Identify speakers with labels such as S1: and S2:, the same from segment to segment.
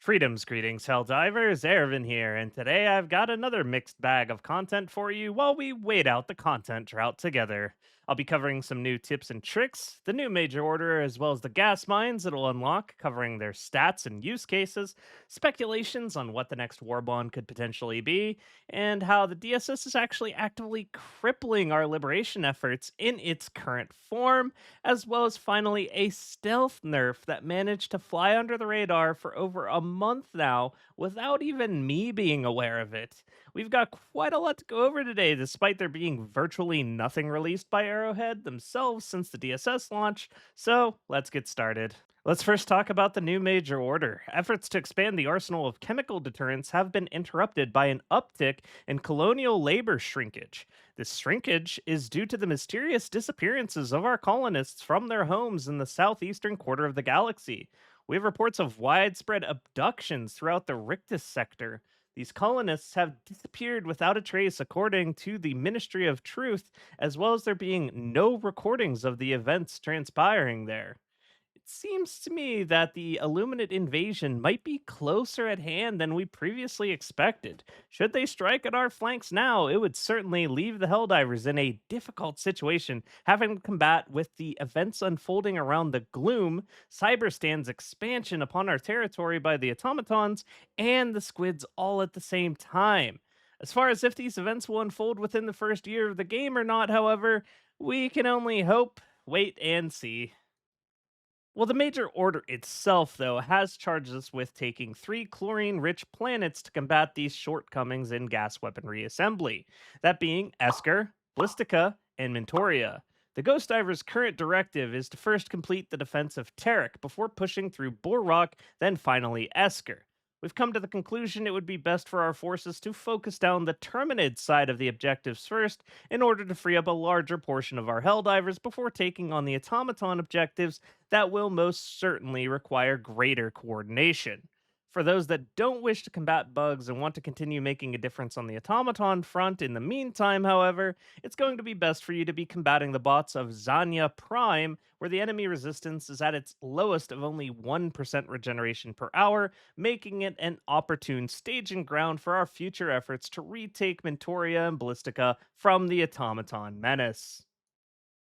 S1: Freedom's greetings, Helldivers. Ervin here, and today I've got another mixed bag of content for you while we wait out the content drought together. I'll be covering some new tips and tricks, the new major order, as well as the gas mines it'll unlock, covering their stats and use cases, speculations on what the next war bond could potentially be, and how the DSS is actually actively crippling our liberation efforts in its current form, as well as finally a stealth nerf that managed to fly under the radar for over a month now without even me being aware of it. We've got quite a lot to go over today, despite there being virtually nothing released by Arrowhead themselves since the DSS launch, so let's get started. Let's first talk about the new major order. Efforts to expand the arsenal of chemical deterrents have been interrupted by an uptick in colonial labor shrinkage. This shrinkage is due to the mysterious disappearances of our colonists from their homes in the southeastern quarter of the galaxy. We have reports of widespread abductions throughout the Rictus sector. These colonists have disappeared without a trace, according to the Ministry of Truth, as well as there being no recordings of the events transpiring there. It seems to me that the Illuminate invasion might be closer at hand than we previously expected. Should they strike at our flanks now, it would certainly leave the Helldivers in a difficult situation, having to combat with the events unfolding around the Gloom, Cyberstan's expansion upon our territory by the automatons, and the squids all at the same time. As far as if these events will unfold within the first year of the game or not, however, we can only hope, wait, and see. Well, the major order itself, though, has charged us with taking three chlorine rich planets to combat these shortcomings in gas weaponry assembly. That being Esker, Blistica, and Mentoria. The Ghost Diver's current directive is to first complete the defense of Terek before pushing through Borrock, then finally Esker. We've come to the conclusion it would be best for our forces to focus down the Terminid side of the objectives first in order to free up a larger portion of our Helldivers before taking on the automaton objectives that will most certainly require greater coordination. For those that don't wish to combat bugs and want to continue making a difference on the automaton front in the meantime, however, it's going to be best for you to be combating the bots of Zanya Prime, where the enemy resistance is at its lowest of only 1% regeneration per hour, making it an opportune staging ground for our future efforts to retake Mentoria and Ballistica from the automaton menace.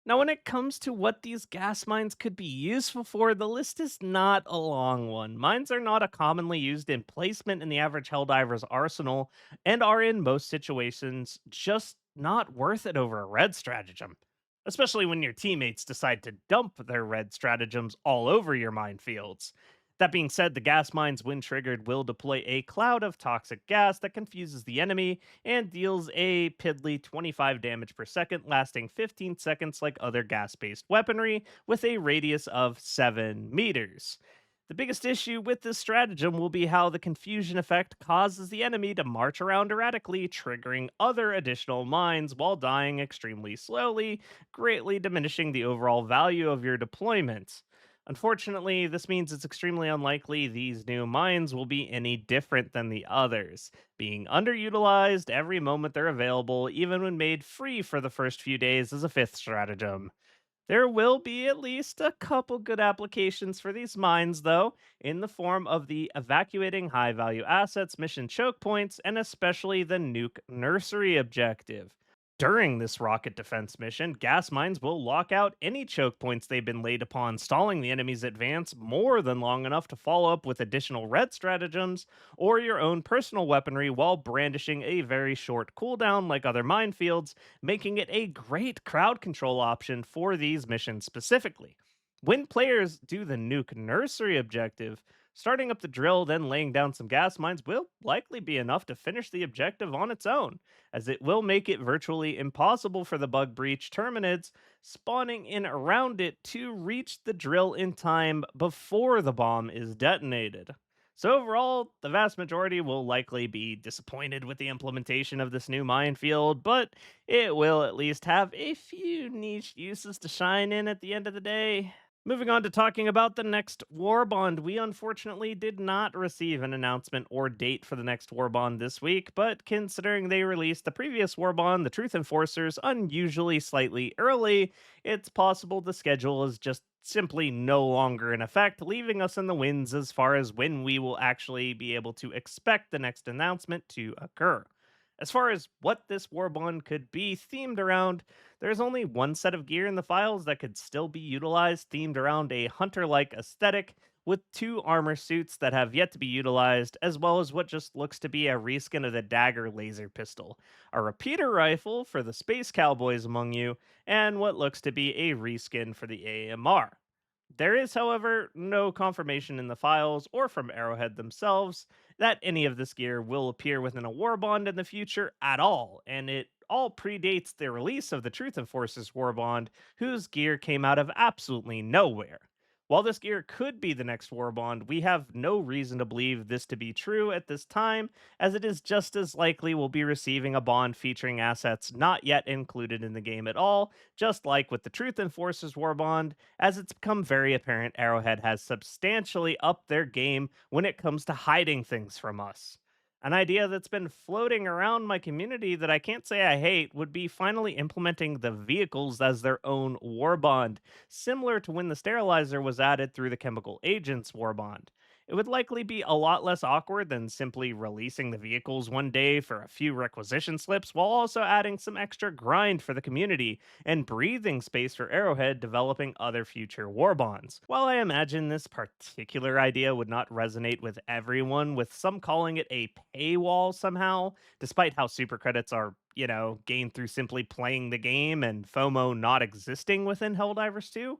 S1: Now, when it comes to what these gas mines could be useful for, the list is not a long one. Mines are not a commonly used emplacement in the average Helldiver's arsenal, and are in most situations just not worth it over a red stratagem. Especially when your teammates decide to dump their red stratagems all over your minefields. That being said, the gas mines, when triggered, will deploy a cloud of toxic gas that confuses the enemy and deals a piddly 25 damage per second, lasting 15 seconds like other gas based weaponry, with a radius of 7 meters. The biggest issue with this stratagem will be how the confusion effect causes the enemy to march around erratically, triggering other additional mines while dying extremely slowly, greatly diminishing the overall value of your deployment. Unfortunately, this means it's extremely unlikely these new mines will be any different than the others, being underutilized every moment they're available, even when made free for the first few days as a fifth stratagem. There will be at least a couple good applications for these mines, though, in the form of the evacuating high value assets mission choke points, and especially the nuke nursery objective. During this rocket defense mission, gas mines will lock out any choke points they've been laid upon, stalling the enemy's advance more than long enough to follow up with additional red stratagems or your own personal weaponry while brandishing a very short cooldown like other minefields, making it a great crowd control option for these missions specifically. When players do the nuke nursery objective, starting up the drill, then laying down some gas mines will likely be enough to finish the objective on its own, as it will make it virtually impossible for the bug breach terminids spawning in around it to reach the drill in time before the bomb is detonated. So, overall, the vast majority will likely be disappointed with the implementation of this new minefield, but it will at least have a few niche uses to shine in at the end of the day. Moving on to talking about the next war bond, we unfortunately did not receive an announcement or date for the next war bond this week, but considering they released the previous war bond, the Truth Enforcers, unusually slightly early, it's possible the schedule is just simply no longer in effect, leaving us in the winds as far as when we will actually be able to expect the next announcement to occur. As far as what this war bond could be themed around, there's only one set of gear in the files that could still be utilized, themed around a hunter like aesthetic, with two armor suits that have yet to be utilized, as well as what just looks to be a reskin of the dagger laser pistol, a repeater rifle for the space cowboys among you, and what looks to be a reskin for the AMR. There is, however, no confirmation in the files or from Arrowhead themselves that any of this gear will appear within a war bond in the future at all, and it all predates the release of the Truth Enforcers war bond, whose gear came out of absolutely nowhere. While this gear could be the next war bond, we have no reason to believe this to be true at this time, as it is just as likely we'll be receiving a bond featuring assets not yet included in the game at all, just like with the Truth Enforcers war bond, as it's become very apparent Arrowhead has substantially upped their game when it comes to hiding things from us. An idea that's been floating around my community that I can't say I hate would be finally implementing the vehicles as their own war bond, similar to when the sterilizer was added through the chemical agents war bond. It would likely be a lot less awkward than simply releasing the vehicles one day for a few requisition slips, while also adding some extra grind for the community and breathing space for Arrowhead developing other future war bonds. While I imagine this particular idea would not resonate with everyone, with some calling it a paywall somehow, despite how super credits are, gained through simply playing the game and FOMO not existing within Helldivers 2,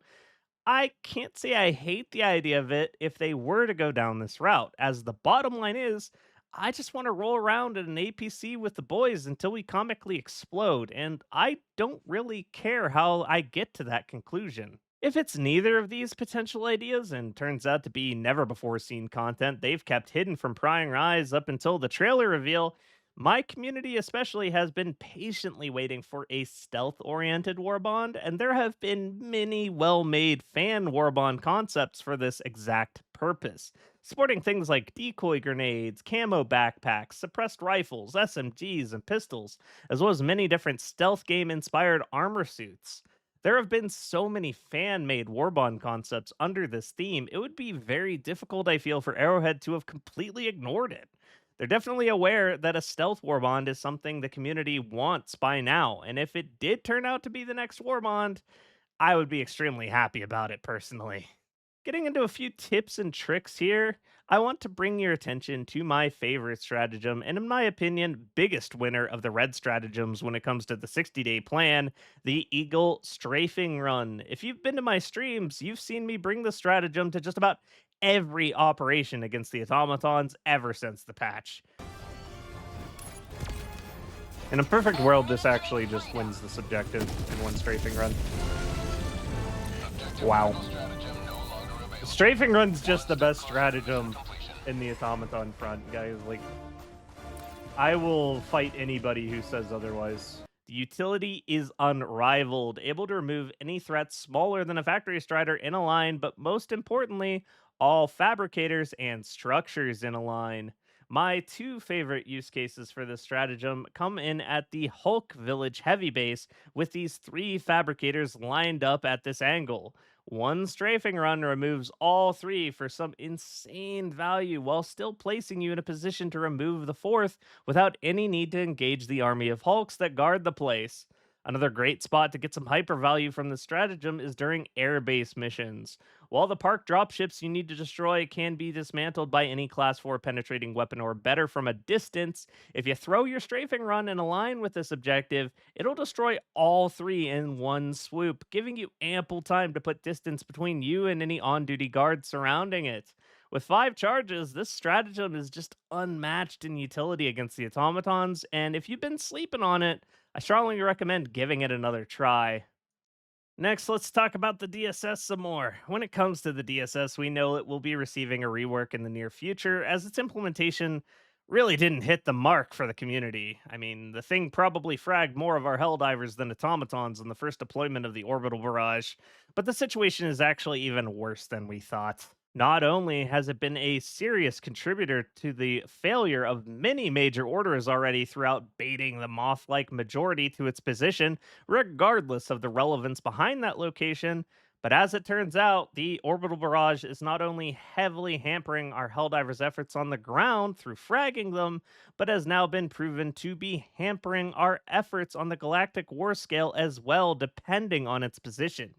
S1: I can't say I hate the idea of it if they were to go down this route, as the bottom line is, I just want to roll around in an APC with the boys until we comically explode, and I don't really care how I get to that conclusion. If it's neither of these potential ideas and turns out to be never before seen content they've kept hidden from prying eyes up until the trailer reveal, my community especially has been patiently waiting for a stealth oriented warbond, and there have been many well made fan warbond concepts for this exact purpose, sporting things like decoy grenades, camo backpacks, suppressed rifles, SMGs, and pistols, as well as many different stealth game inspired armor suits. There have been so many fan made warbond concepts under this theme, it would be very difficult, I feel, for Arrowhead to have completely ignored it. They're definitely aware that a stealth warbond is something the community wants by now, and if it did turn out to be the next warbond, I would be extremely happy about it personally. Getting into a few tips and tricks here, I want to bring your attention to my favorite stratagem, and in my opinion, biggest winner of the red stratagems when it comes to the 60-day plan, the Eagle Strafing Run. If you've been to my streams, you've seen me bring the stratagem to just about every operation against the automatons ever since the patch. In a perfect world, this actually just wins this objective in one strafing run. Wow. Strafing run's just the best stratagem in the automaton front, guys. Like, I will fight anybody who says otherwise. The utility is unrivaled, able to remove any threats smaller than a factory strider in a line, but most importantly, all fabricators and structures in a line. My two favorite use cases for this stratagem come in at the Hulk Village heavy base, with these three fabricators lined up at this angle. One strafing run removes all three for some insane value while still placing you in a position to remove the fourth without any need to engage the army of Hulks that guard the place. Another great spot to get some hyper value from the stratagem is during airbase missions. While the park dropships you need to destroy can be dismantled by any class 4 penetrating weapon or better from a distance, if you throw your strafing run in a line with this objective, it'll destroy all three in one swoop, giving you ample time to put distance between you and any on duty guards surrounding it. With 5 charges, this stratagem is just unmatched in utility against the automatons, and if you've been sleeping on it, I strongly recommend giving it another try. Next, let's talk about the DSS some more. When it comes to the DSS, we know it will be receiving a rework in the near future, as its implementation really didn't hit the mark for the community. I mean, the thing probably fragged more of our Helldivers than automatons in the first deployment of the orbital barrage, but the situation is actually even worse than we thought. Not only has it been a serious contributor to the failure of many major orders already throughout baiting the moth like majority to its position, regardless of the relevance behind that location, but as it turns out, the orbital barrage is not only heavily hampering our Helldivers' efforts on the ground through fragging them, but has now been proven to be hampering our efforts on the galactic war scale as well, depending on its position.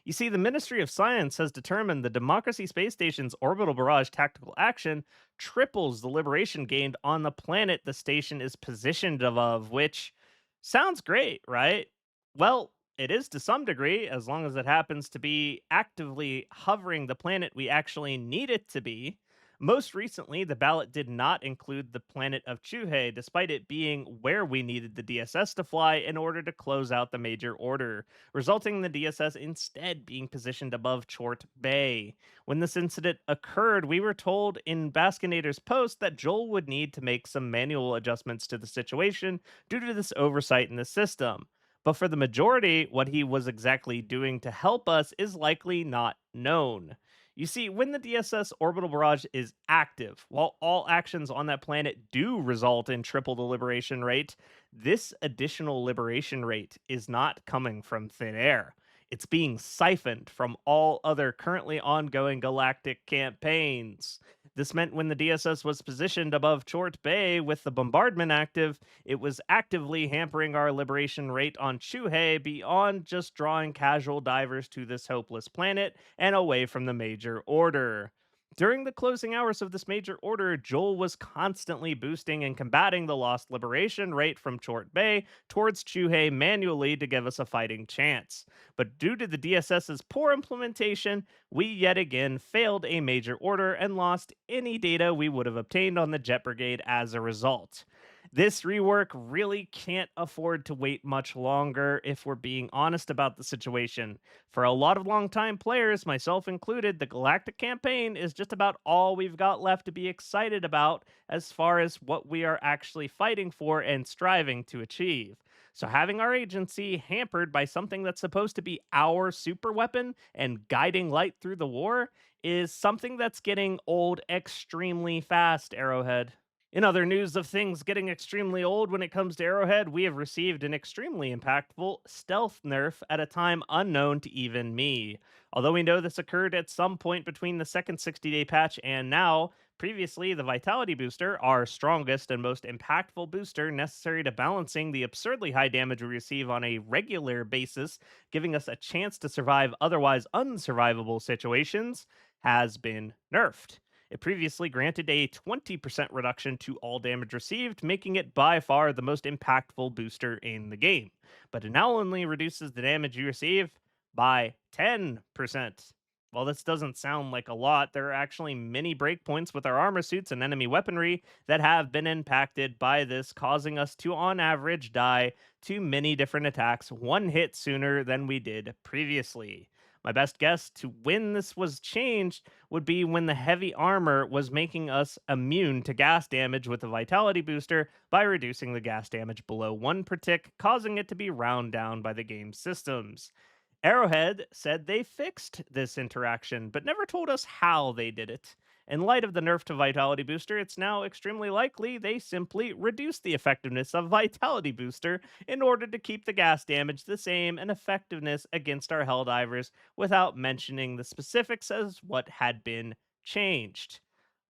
S1: You see, the Ministry of Science has determined the Democracy Space Station's orbital barrage tactical action triples the liberation gained on the planet the station is positioned above, which sounds great, right? Well, it is to some degree, as long as it happens to be actively hovering the planet we actually need it to be. Most recently, the ballot did not include the planet of Chuhei, despite it being where we needed the DSS to fly in order to close out the major order, resulting in the DSS instead being positioned above Chort Bay. When this incident occurred, we were told in Baskinator's post that Joel would need to make some manual adjustments to the situation due to this oversight in the system. But for the majority, what he was exactly doing to help us is likely not known. You see, when the DSS orbital barrage is active, while all actions on that planet do result in triple the liberation rate, this additional liberation rate is not coming from thin air. It's being siphoned from all other currently ongoing galactic campaigns. This meant when the DSS was positioned above Chort Bay with the bombardment active, it was actively hampering our liberation rate on Chuhei beyond just drawing casual divers to this hopeless planet and away from the major order. During the closing hours of this major order, Joel was constantly boosting and combating the lost liberation rate from Chort Bay towards Chuhei manually to give us a fighting chance. But due to the DSS's poor implementation, we yet again failed a major order and lost any data we would have obtained on the Jet Brigade as a result. This rework really can't afford to wait much longer if we're being honest about the situation. For a lot of longtime players, myself included, the Galactic campaign is just about all we've got left to be excited about as far as what we are actually fighting for and striving to achieve. So, having our agency hampered by something that's supposed to be our super weapon and guiding light through the war is something that's getting old extremely fast, Arrowhead. In other news of things getting extremely old when it comes to Arrowhead, we have received an extremely impactful stealth nerf at a time unknown to even me. Although we know this occurred at some point between the second 60-day patch and now, previously the Vitality Booster, our strongest and most impactful booster necessary to balancing the absurdly high damage we receive on a regular basis, giving us a chance to survive otherwise unsurvivable situations, has been nerfed. It previously granted a 20% reduction to all damage received, making it by far the most impactful booster in the game. But it now only reduces the damage you receive by 10%. While this doesn't sound like a lot, there are actually many breakpoints with our armor suits and enemy weaponry that have been impacted by this, causing us to, on average, die to many different attacks one hit sooner than we did previously. My best guess to when this was changed would be when the heavy armor was making us immune to gas damage with the vitality booster by reducing the gas damage below 1 per tick, causing it to be round down by the game's systems. Arrowhead said they fixed this interaction, but never told us how they did it. In light of the nerf to Vitality Booster, it's now extremely likely they simply reduced the effectiveness of Vitality Booster in order to keep the gas damage the same and effectiveness against our Helldivers without mentioning the specifics as what had been changed.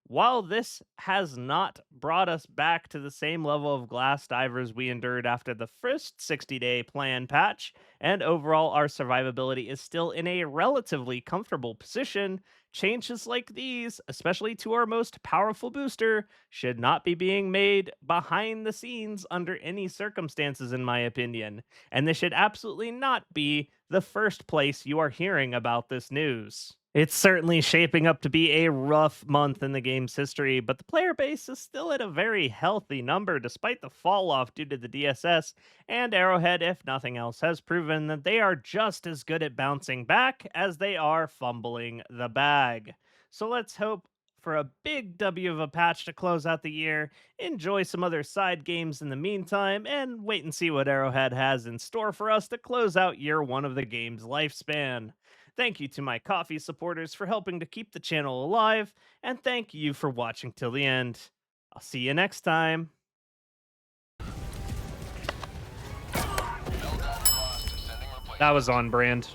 S1: While this has not brought us back to the same level of glass divers we endured after the first 60-day plan patch, and overall our survivability is still in a relatively comfortable position, changes like these, especially to our most powerful booster, should not be being made behind the scenes under any circumstances, in my opinion. And this should absolutely not be the first place you are hearing about this news. It's certainly shaping up to be a rough month in the game's history, but the player base is still at a very healthy number despite the fall off due to the DSS, and Arrowhead, if nothing else, has proven that they are just as good at bouncing back as they are fumbling the bag. So let's hope for a big W of a patch to close out the year, enjoy some other side games in the meantime, and wait and see what Arrowhead has in store for us to close out year one of the game's lifespan. Thank you to my coffee supporters for helping to keep the channel alive, and thank you for watching till the end. I'll see you next time. That was on brand.